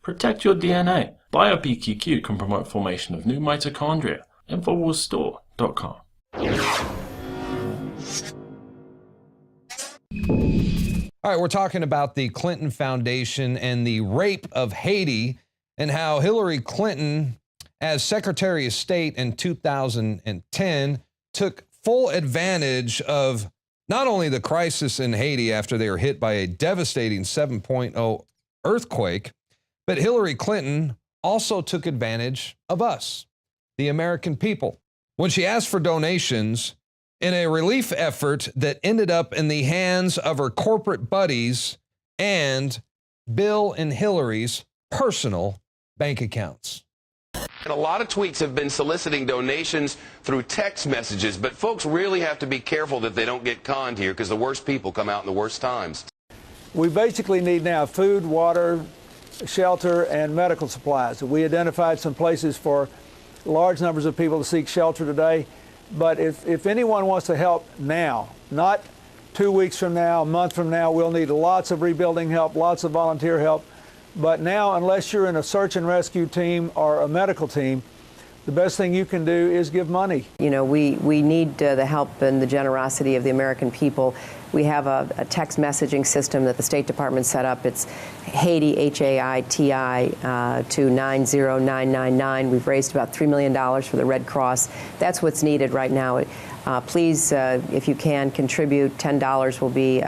Protect your DNA. BioPQQ can promote formation of new mitochondria. Infowarsstore.com. All right, we're talking about the Clinton Foundation and the rape of Haiti and how Hillary Clinton, as Secretary of State in 2010, took full advantage of not only the crisis in Haiti after they were hit by a devastating 7.0 earthquake, but Hillary Clinton also took advantage of us, the American people, when she asked for donations in a relief effort that ended up in the hands of her corporate buddies and Bill and Hillary's personal bank accounts. And a lot of tweets have been soliciting donations through text messages, but folks really have to be careful that they don't get conned here because the worst people come out in the worst times. We basically need now food, water, shelter, and medical supplies. We identified some places for large numbers of people to seek shelter today. But if anyone wants to help now, not 2 weeks from now, a month from now, we'll need lots of rebuilding help, lots of volunteer help. But now, unless you're in a search and rescue team or a medical team, the best thing you can do is give money. You know, we need the help and the generosity of the American people. We have a text messaging system that the State Department set up. It's Haiti, H-A-I-T-I, to 90999. We've raised about $3 million for the Red Cross. That's what's needed right now. Please, if you can, contribute. $10 will be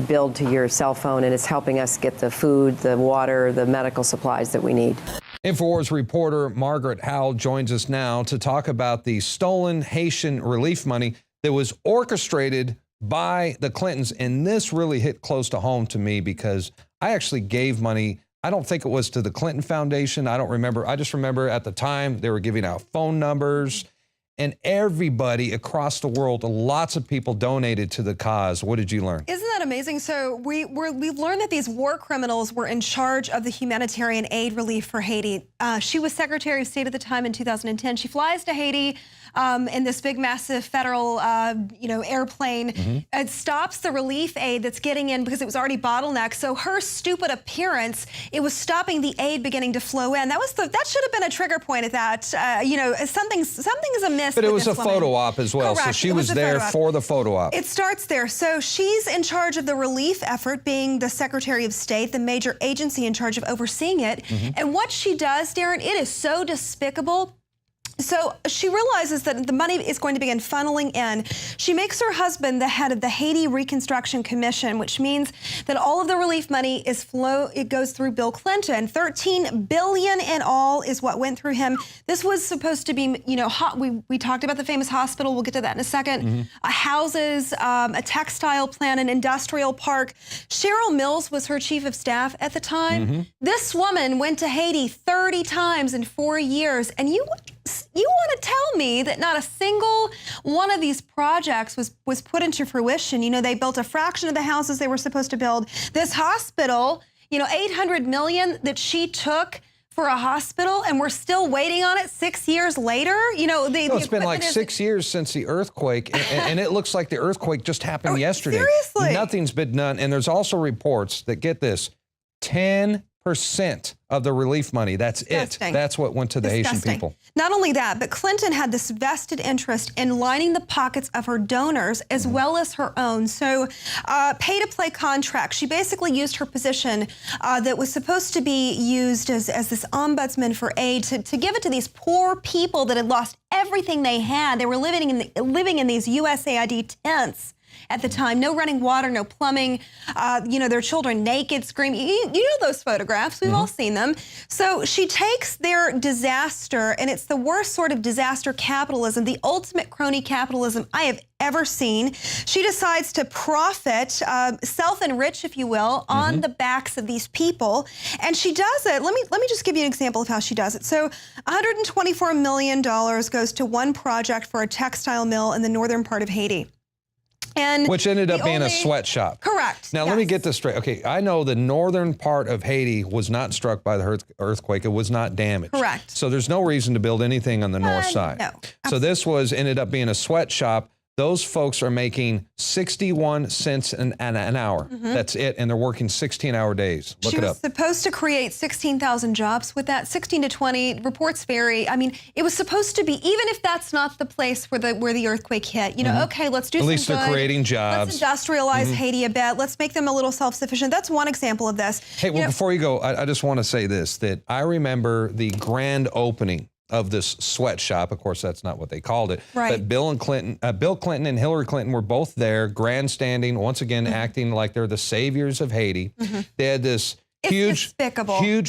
billed to your cell phone, and it's helping us get the food, the water, the medical supplies that we need. Infowars reporter Margaret Howell joins us now to talk about the stolen Haitian relief money that was orchestrated by the Clintons. And this really hit close to home to me because I actually gave money. I don't think it was to the Clinton Foundation. I don't remember. I just remember at the time they were giving out phone numbers. And everybody across the world, lots of people donated to the cause. What did you learn? Isn't that amazing? So we've learned that these war criminals were in charge of the humanitarian aid relief for Haiti. She was Secretary of State at the time in 2010. She flies to Haiti in this big, massive federal, airplane. It stops the relief aid that's getting in because it was already bottlenecked. So her stupid appearance, it was stopping the aid beginning to flow in. That should have been a trigger point at that. Something is amiss. But it was a photo op as well. Correct. So she was there for the photo op. It starts there. So she's in charge of the relief effort, being the Secretary of State, the major agency in charge of overseeing it. And what she does, Darren, it is so despicable. So she realizes that the money is going to begin funneling in. She makes her husband the head of the Haiti Reconstruction Commission, which means that all of the relief money it goes through Bill Clinton. $13 billion in all is what went through him. This was supposed to be, we talked about the famous hospital. We'll get to that in a second. Houses, a textile plant, an industrial park. Cheryl Mills was her chief of staff at the time. This woman went to Haiti 30 times in 4 years, and you want to tell me that not a single one of these projects was put into fruition? They built a fraction of the houses they were supposed to build. This hospital, $800 million that she took for a hospital, and we're still waiting on it 6 years later. It's been like 6 years since the earthquake, and it looks like the earthquake just happened yesterday. Seriously? Nothing's been done, and there's also reports that, get this, 10% of the relief money, that's it. That's what went to the Haitian people. Not only that, but Clinton had this vested interest in lining the pockets of her donors as well as her own. So pay-to-play contract. She basically used her position that was supposed to be used as this ombudsman for aid to give it to these poor people that had lost everything they had. They were living in these USAID tents at the time. No running water, no plumbing, their children naked, screaming. You know those photographs. We've all seen them. So she takes their disaster, and it's the worst sort of disaster capitalism, the ultimate crony capitalism I have ever seen. She decides to profit, self-enrich, if you will, on the backs of these people. And she does it. Let me just give you an example of how she does it. So $124 million goes to one project for a textile mill in the northern part of Haiti. Which ended up being a sweatshop. Correct. Now, let me get this straight. Okay, I know the northern part of Haiti was not struck by the earthquake. It was not damaged. Correct. So there's no reason to build anything on the north side. No. So this ended up being a sweatshop. those folks are making 61 cents an hour. That's it, and they're working 16-hour days. Look it up. She was supposed to create 16,000 jobs with that, 16 to 20. Reports vary. I mean, it was supposed to be, even if that's not the place where the earthquake hit, you know, okay, let's do some good. At least they're creating jobs. Let's industrialize Haiti a bit. Let's make them a little self-sufficient. That's one example of this. Hey, well, before you go, I just want to say this, that I remember the grand opening of this sweatshop. Of course, that's not what they called it. Right. But Bill Clinton and Hillary Clinton were both there, grandstanding, once again, acting like they're the saviors of Haiti. They had this huge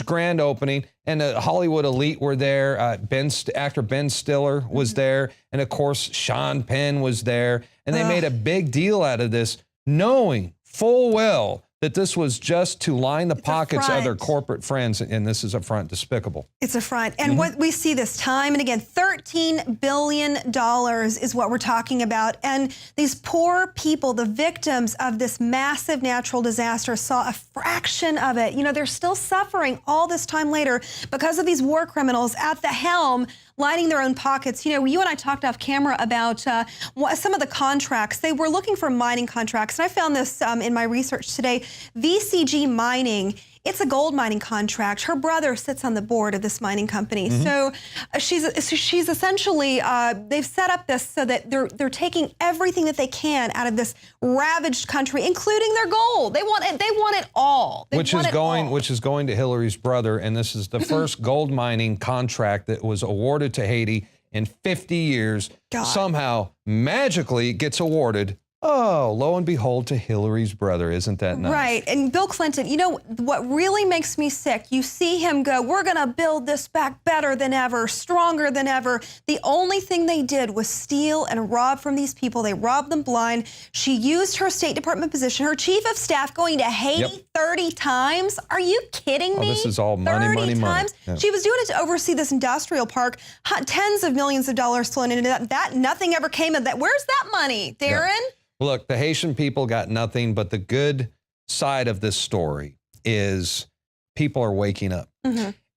grand opening, and the Hollywood elite were there. Actor Ben Stiller was there, and of course, Sean Penn was there. And they made a big deal out of this, knowing full well that this was just to line the pockets of their corporate friends, and this is a front, despicable. It's a front. And what we see this time and again, $13 billion is what we're talking about. And these poor people, the victims of this massive natural disaster, saw a fraction of it. You know, they're still suffering all this time later because of these war criminals at the helm, lining their own pockets. You know, you and I talked off camera about some of the contracts. They were looking for mining contracts. And I found this in my research today. VCG Mining, it's a gold mining contract. Her brother sits on the board of this mining company. So she's essentially, they've set up this so that they're taking everything that they can out of this ravaged country, including their gold. They want it all. Which is going to Hillary's brother, and this is the first gold mining contract that was awarded to Haiti in 50 years. Somehow, magically, gets awarded. Oh, lo and behold, to Hillary's brother. Isn't that nice? Right. And Bill Clinton, you know, what really makes me sick, you see him go, we're going to build this back better than ever, stronger than ever. The only thing they did was steal and rob from these people. They robbed them blind. She used her State Department position, her chief of staff going to Haiti 30 times. Are you kidding me? Oh, this is all money, 30 money, times? money. Yeah. She was doing it to oversee this industrial park. Tens of millions of dollars flown into that. Nothing ever came of that. Where's that money, Darren? Yeah. Look, the Haitian people got nothing, but the good side of this story is people are waking up.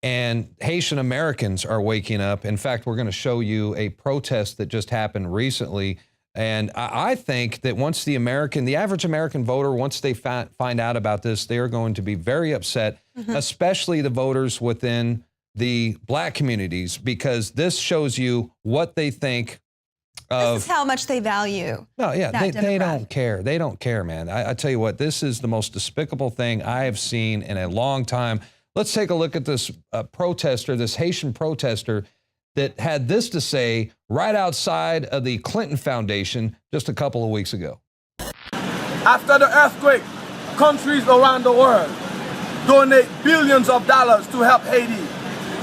And Haitian Americans are waking up. In fact, we're going to show you a protest that just happened recently. And I think that once the average American voter, once they find out about this, they're going to be very upset, especially the voters within the Black communities, because this shows you what they think. This is how much they value. No, yeah, they don't care. They don't care, man. I tell you what, this is the most despicable thing I have seen in a long time. Let's take a look at this protester, this Haitian protester that had this to say right outside of the Clinton Foundation just a couple of weeks ago. After the earthquake, countries around the world donate billions of dollars to help Haiti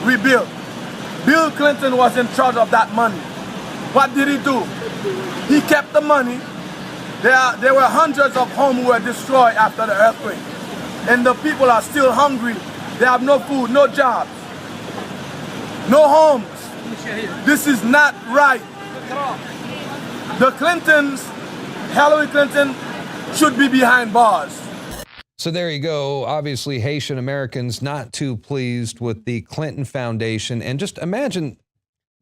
rebuild. Bill Clinton was in charge of that money. What did he do? He kept the money. There were hundreds of homes who were destroyed after the earthquake. And the people are still hungry. They have no food, no jobs, no homes. This is not right. The Clintons, Hillary Clinton, should be behind bars. So there you go. Obviously, Haitian Americans not too pleased with the Clinton Foundation. And just imagine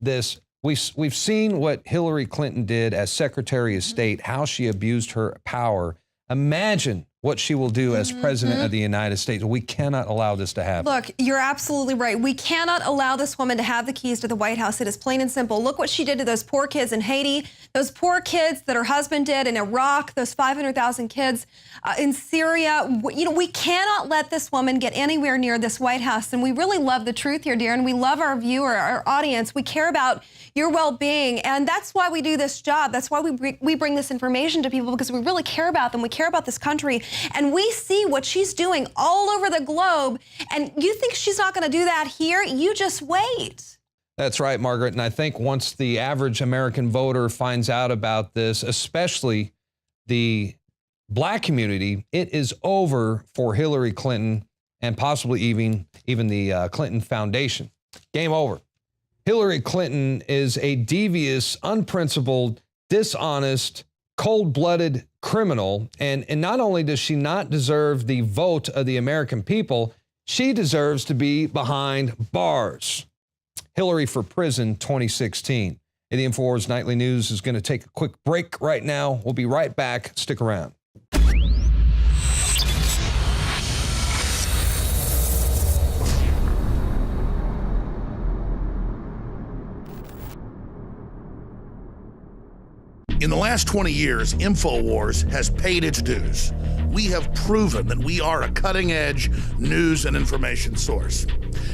this. We've seen what Hillary Clinton did as Secretary of State, how she abused her power. Imagine what she will do as President of the United States. We cannot allow this to happen. Look, you're absolutely right. We cannot allow this woman to have the keys to the White House. It is plain and simple. Look what she did to those poor kids in Haiti, those poor kids that her husband did in Iraq, those 500,000 kids in Syria. You know, we cannot let this woman get anywhere near this White House. And we really love the truth here, Darren. We love our viewer, our audience. We care about your well-being. And that's why we do this job. That's why we bring this information to people, because we really care about them. We care about this country. And we see what she's doing all over the globe. And you think she's not going to do that here? You just wait. That's right, Margaret. And I think once the average American voter finds out about this, especially the Black community, it is over for Hillary Clinton and possibly even the Clinton Foundation. Game over. Hillary Clinton is a devious, unprincipled, dishonest, cold-blooded criminal. And not only does she not deserve the vote of the American people, she deserves to be behind bars. Hillary for Prison 2016. Hey, the Infowars Nightly News is going to take a quick break right now. We'll be right back. Stick around. In the last 20 years, Infowars has paid its dues. We have proven that we are a cutting-edge news and information source.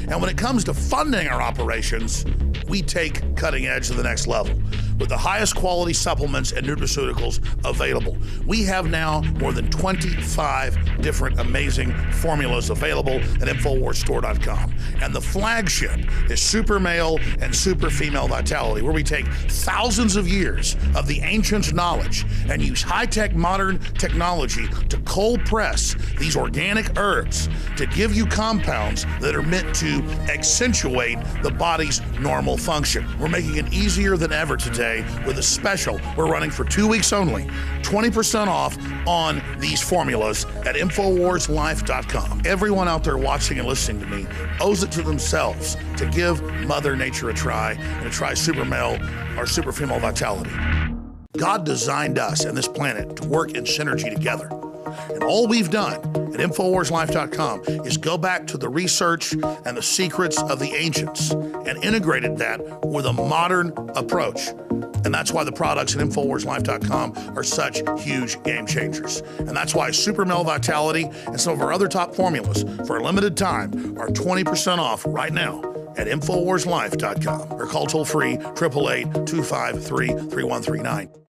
And when it comes to funding our operations, we take cutting edge to the next level with the highest quality supplements and nutraceuticals available. We have now more than 25 different amazing formulas available at InfoWarsStore.com. And the flagship is Super Male and Super Female Vitality, where we take thousands of years of the ancient knowledge and use high-tech modern technology to cold press these organic herbs to give you compounds that are meant to accentuate the body's normal function. We're making it easier than ever today with a special we're running for 2 weeks only. 20% off on these formulas at InfoWarsLife.com. Everyone out there watching and listening to me owes it to themselves to give Mother Nature a try and to try Super Male or Super Female Vitality. God designed us and this planet to work in synergy together. And all we've done at InfoWarsLife.com is go back to the research and the secrets of the ancients and integrated that with a modern approach. And that's why the products at InfoWarsLife.com are such huge game changers. And that's why Super Male Vitality and some of our other top formulas for a limited time are 20% off right now at InfoWarsLife.com or call toll free 888-253-3139.